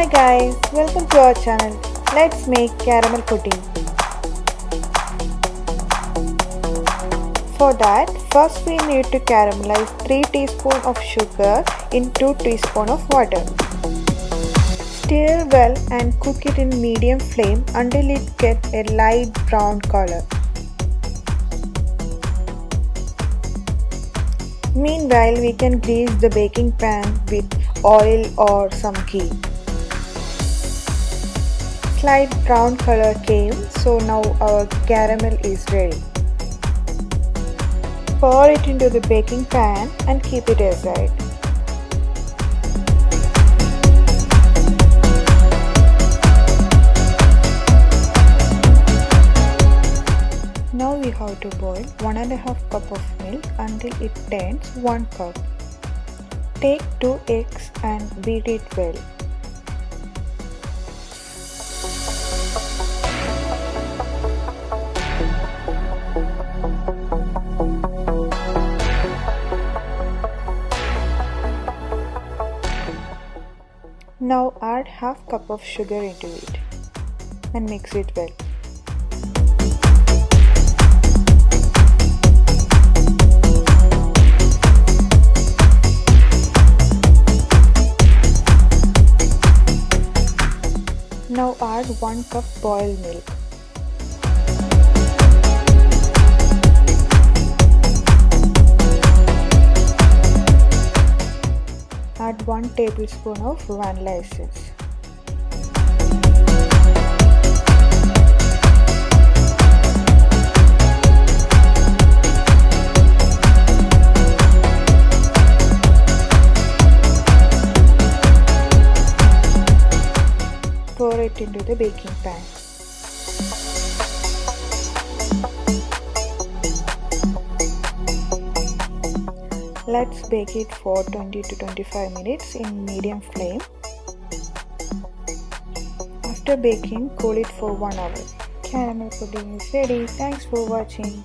Hi guys, welcome to our channel. Let's make caramel pudding. For that, first we need to caramelize 3 teaspoons of sugar in 2 teaspoons of water. Stir well and cook it in medium flame until it gets a light brown color. Meanwhile, we can grease the baking pan with oil or some ghee. Slight brown color came, so now our caramel is ready. Pour it into the baking pan and keep it aside. Now we have to boil 1.5 cup of milk until it turns 1 cup. Take 2 eggs and beat it well. Now add half cup of sugar into it and mix it well. Now add 1 cup boiled milk. Add 1 tablespoon of vanilla essence. Pour it into the baking pan. Let's bake it for 20 to 25 minutes in medium flame. After baking, cool it for 1 hour. Caramel pudding is ready. Thanks for watching.